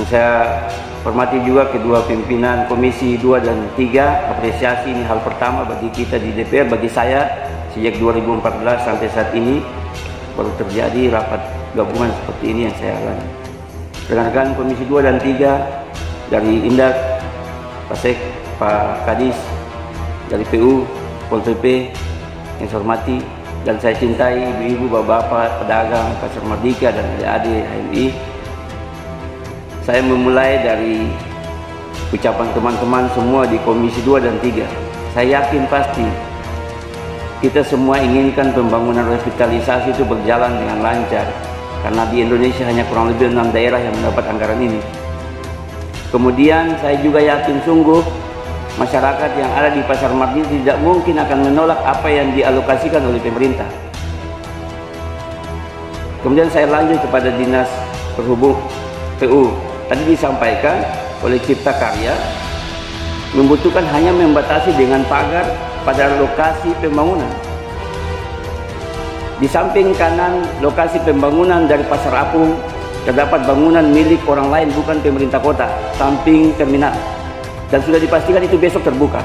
saya hormati juga kedua pimpinan Komisi 2 dan 3. Apresiasi ini hal pertama bagi kita di DPR, bagi saya sejak 2014 sampai saat ini baru terjadi rapat gabungan seperti ini yang saya alami. Rekan-rekan Komisi 2 dan 3 dari Indak, Pak Sek, Pak Kadis, dari PU, Pol PP yang saya hormati dan saya cintai ibu-ibu, bapak-bapak, pedagang, Pasar Merdeka dan adik-adik HMI. Saya memulai dari ucapan teman-teman semua di Komisi 2 dan 3. Saya yakin pasti kita semua inginkan pembangunan revitalisasi itu berjalan dengan lancar, karena di Indonesia hanya kurang lebih 6 daerah yang mendapat anggaran ini. Kemudian saya juga yakin sungguh masyarakat yang ada di Pasar Merdeka tidak mungkin akan menolak apa yang dialokasikan oleh pemerintah. Kemudian saya lanjut kepada Dinas Perhubungan PU. Tadi disampaikan oleh Cipta Karya membutuhkan hanya membatasi dengan pagar pada lokasi pembangunan. Di samping kanan lokasi pembangunan dari Pasar Apung terdapat bangunan milik orang lain, bukan pemerintah kota, samping terminal, dan sudah dipastikan itu besok terbuka.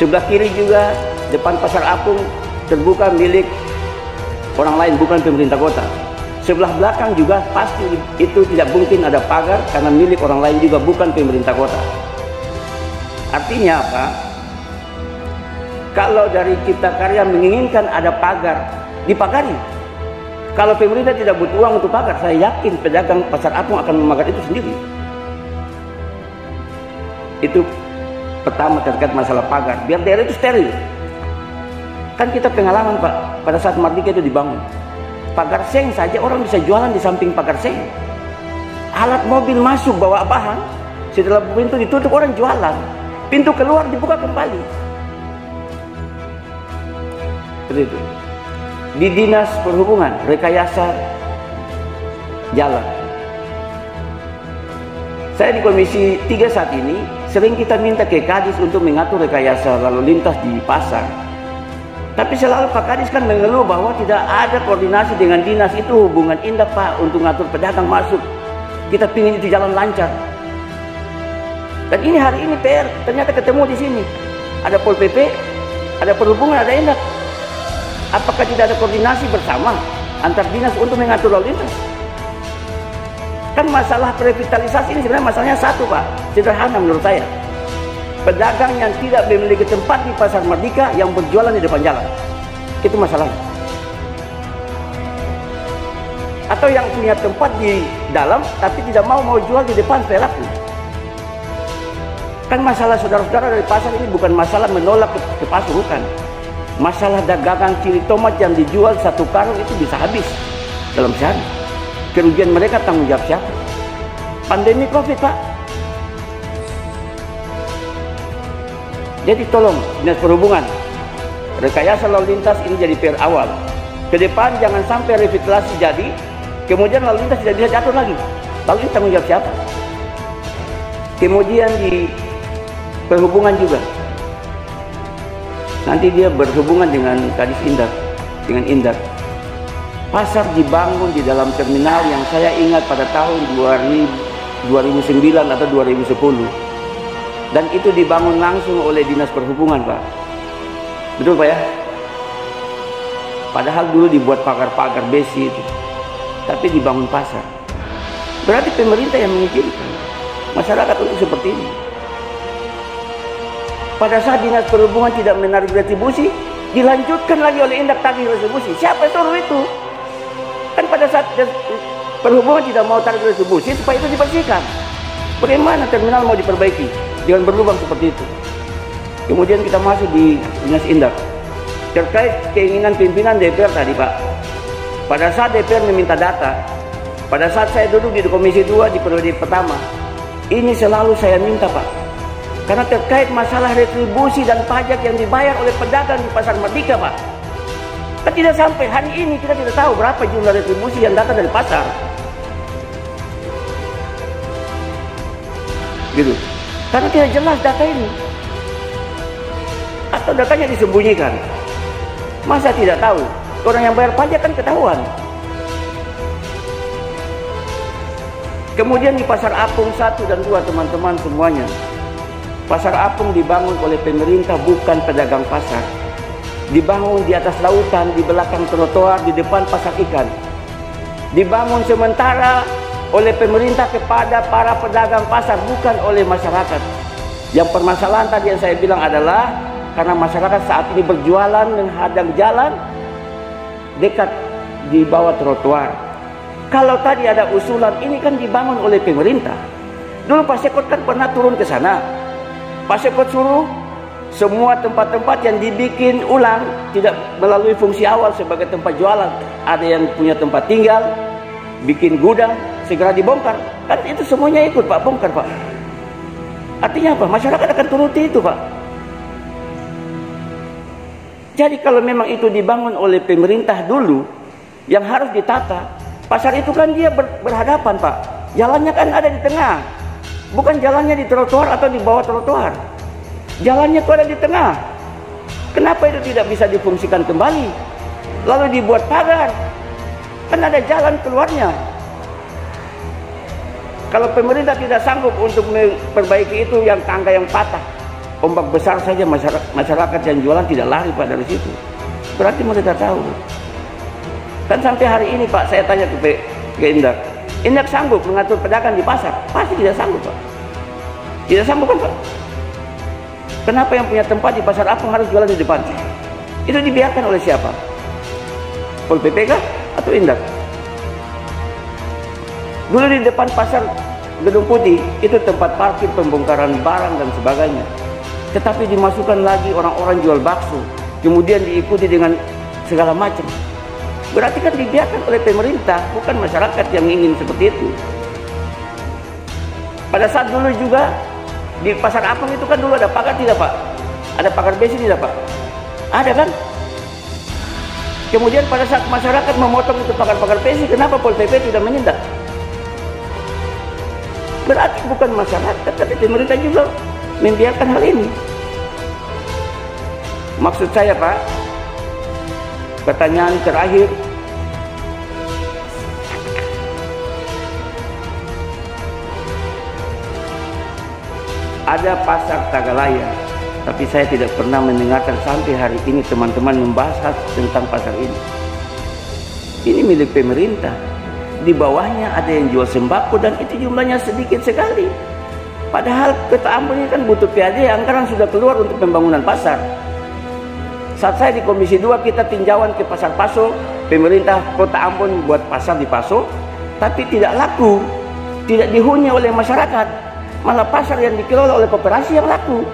Sebelah kiri juga depan Pasar Apung terbuka milik orang lain, bukan pemerintah kota. Sebelah belakang juga pasti itu tidak mungkin ada pagar karena milik orang lain juga, bukan pemerintah kota. Artinya apa? Kalau dari Cipta Karya menginginkan ada pagar, dipagari. Kalau pemerintah tidak butuh uang untuk pagar, saya yakin pedagang Pasar Apung akan memagar itu sendiri. Itu pertama terkait masalah pagar, biar daerah itu steril. Kan kita pengalaman Pak, pada saat Merdeka itu dibangun, pagar seng saja orang bisa jualan di samping pagar seng. Alat mobil masuk bawa bahan, setelah pintu ditutup orang jualan, pintu keluar dibuka kembali. Seperti itu. Di Dinas Perhubungan, rekayasa jalan. Saya di Komisi 3 saat ini sering kita minta ke Kadis untuk mengatur rekayasa lalu lintas di pasar. Tapi selalu Pak Kadis kan mengeluh bahwa tidak ada koordinasi dengan dinas itu, hubungan Indak Pak untuk ngatur pedagang masuk. Kita pingin itu jalan lancar. Dan ini hari ini PR ternyata ketemu di sini. Ada Pol PP, ada Perhubungan, ada Indak. Apakah tidak ada koordinasi bersama antar dinas untuk mengatur lalu lintas? Kan masalah revitalisasi ini sebenarnya masalahnya satu Pak, sederhana menurut saya. Pedagang yang tidak memiliki tempat di Pasar Merdeka yang berjualan di depan jalan, itu masalahnya. Atau yang punya tempat di dalam tapi tidak mau jual di depan supaya laku. Kan masalah saudara-saudara dari pasar ini bukan masalah menolak ke pasar, bukan. Masalah dagangan cili tomat yang dijual satu karung itu bisa habis dalam sehari. Kerugian mereka tanggung jawab siapa? Pandemi Covid Pak. Jadi tolong Dinas Perhubungan, rekayasa lalu lintas ini jadi PR awal. Ke depan jangan sampai revitalisasi jadi, kemudian lalu lintas tidak bisa diatur lagi. Lalu ini tanggung jawab siapa? Kemudian di Perhubungan juga, nanti dia berhubungan dengan Kadis Indak, dengan Indak. Pasar dibangun di dalam terminal yang saya ingat pada tahun 2009 atau 2010. Dan itu dibangun langsung oleh Dinas Perhubungan Pak. Betul Pak ya? Padahal dulu dibuat pagar-pagar besi itu, tapi dibangun pasar. Berarti pemerintah yang mengizinkan masyarakat untuk seperti ini. Pada saat Dinas Perhubungan tidak menarik retribusi, dilanjutkan lagi oleh Indak tagih retribusi. Siapa yang suruh itu? Kan pada saat Perhubungan tidak mau tarik retribusi supaya itu dibersihkan. Bagaimana terminal mau diperbaiki dengan berlubang seperti itu? Kemudian kita masuk di Dinas Indak terkait keinginan pimpinan DPR tadi Pak. Pada saat DPR meminta data, pada saat saya duduk di Komisi 2 di periode pertama, ini selalu saya minta Pak. Karena terkait masalah retribusi dan pajak yang dibayar oleh pedagang di Pasar Merdeka Pak. Kan tidak sampai hari ini kita tidak tahu berapa jumlah retribusi yang datang dari pasar. Gitu. Karena tidak jelas data ini. Atau datanya disembunyikan. Masa tidak tahu? Orang yang bayar pajak kan ketahuan. Kemudian di Pasar Apung 1 dan 2 teman-teman semuanya. Pasar Apung dibangun oleh pemerintah, bukan pedagang pasar. Dibangun di atas lautan, di belakang trotoar, di depan pasar ikan. Dibangun sementara oleh pemerintah kepada para pedagang pasar, bukan oleh masyarakat. Yang permasalahan tadi yang saya bilang adalah karena masyarakat saat ini berjualan menghadang jalan dekat di bawah trotoar. Kalau tadi ada usulan, ini kan dibangun oleh pemerintah. Dulu Pak Sekot kan pernah turun ke sana. Pak Sekot suruh semua tempat-tempat yang dibikin ulang, tidak melalui fungsi awal sebagai tempat jualan. Ada yang punya tempat tinggal, bikin gudang, segera dibongkar. Kan itu semuanya ikut Pak bongkar Pak. Artinya apa? Masyarakat akan turuti itu Pak. Jadi kalau memang itu dibangun oleh pemerintah dulu, yang harus ditata. Pasar itu kan dia berhadapan Pak. Jalannya kan ada di tengah. Bukan jalannya di trotoar atau di bawah trotoar. Jalannya itu ada di tengah. Kenapa itu tidak bisa difungsikan kembali? Lalu dibuat pagar. Kan ada jalan keluarnya. Kalau pemerintah tidak sanggup untuk memperbaiki itu, yang tangga yang patah, ombak besar saja masyarakat yang jualan tidak lari Pak dari situ. Berarti mereka tahu. Kan sampai hari ini Pak, saya tanya ke Indak, Indak sanggup mengatur pedagang di pasar? Pasti tidak sanggup Pak. Tidak sanggup kan Pak? Kenapa yang punya tempat di Pasar Apung harus jualan di depan? Itu dibiarkan oleh siapa? Pol PP kah? Atau Indak? Dulu di depan pasar Gedung Putih, itu tempat parkir, pembongkaran barang dan sebagainya. Tetapi dimasukkan lagi orang-orang jual bakso, kemudian diikuti dengan segala macam. Berarti kan dibiarkan oleh pemerintah, bukan masyarakat yang ingin seperti itu. Pada saat dulu juga di Pasar Apung itu kan dulu ada pagar tidak Pak? Ada pagar besi tidak Pak? Ada kan? Kemudian pada saat masyarakat memotong itu pagar-pagar besi, kenapa Pol PP tidak menindak? Berarti bukan masyarakat, tapi pemerintah juga membiarkan hal ini. Maksud saya Pak, pertanyaan terakhir, ada pasar Tagalaya, tapi saya tidak pernah mendengarkan sampai hari ini teman-teman membahas tentang pasar ini. Ini milik pemerintah. Di bawahnya ada yang jual sembako dan itu jumlahnya sedikit sekali. Padahal Kota Ambon ini kan butuh PAD, anggaran sudah keluar untuk pembangunan pasar. Saat saya di Komisi 2 kita tinjauan ke Pasar Paso, pemerintah Kota Ambon buat pasar di Paso, tapi tidak laku, tidak dihuni oleh masyarakat. Malah pasar yang dikelola oleh koperasi yang laku.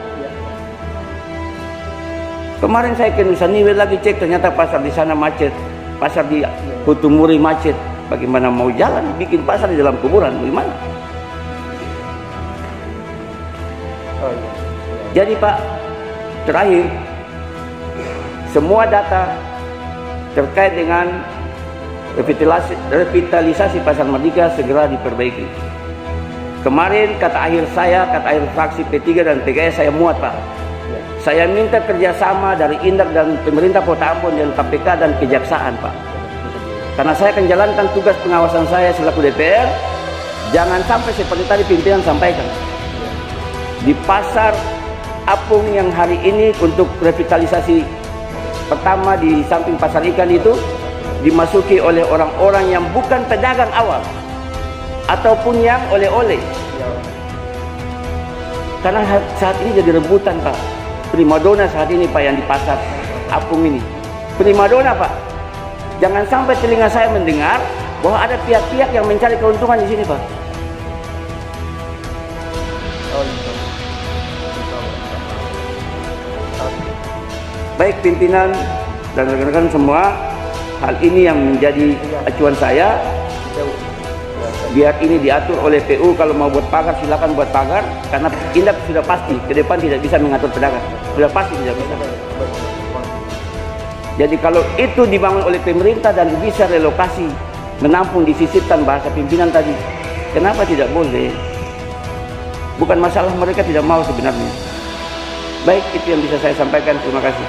Kemarin saya ke Nusa Niwe lagi cek, ternyata pasar di sana macet, pasar di Hutumuri macet. Bagaimana mau jalan, bikin pasar di dalam kuburan, bagaimana? Jadi Pak, terakhir, semua data terkait dengan revitalisasi Pasar Merdeka segera diperbaiki. Kemarin kata akhir fraksi P3 dan PKS saya muat Pak. Saya minta kerjasama dari Indak dan pemerintah Kota Ambon dan KPK dan Kejaksaan Pak. Karena saya akan jalankan tugas pengawasan saya selaku DPR, jangan sampai seperti tadi pimpinan sampaikan. Di Pasar Apung yang hari ini untuk revitalisasi pertama di samping pasar ikan itu dimasuki oleh orang-orang yang bukan pedagang awal ataupun yang oleh-oleh. Karena saat ini jadi rebutan Pak. Primadona saat ini Pak yang di Pasar Apung ini. Primadona Pak. Jangan sampai telinga saya mendengar bahwa ada pihak-pihak yang mencari keuntungan di sini, Pak. Baik pimpinan dan rekan-rekan semua, hal ini yang menjadi acuan saya. Biar ini diatur oleh PU, kalau mau buat pagar silakan buat pagar, karena Indak sudah pasti ke depan tidak bisa mengatur pedagang, sudah pasti tidak bisa. Jadi kalau itu dibangun oleh pemerintah dan bisa relokasi, menampung, disisipkan bahasa pimpinan tadi, kenapa tidak boleh? Bukan masalah mereka tidak mau sebenarnya. Baik, itu yang bisa saya sampaikan. Terima kasih.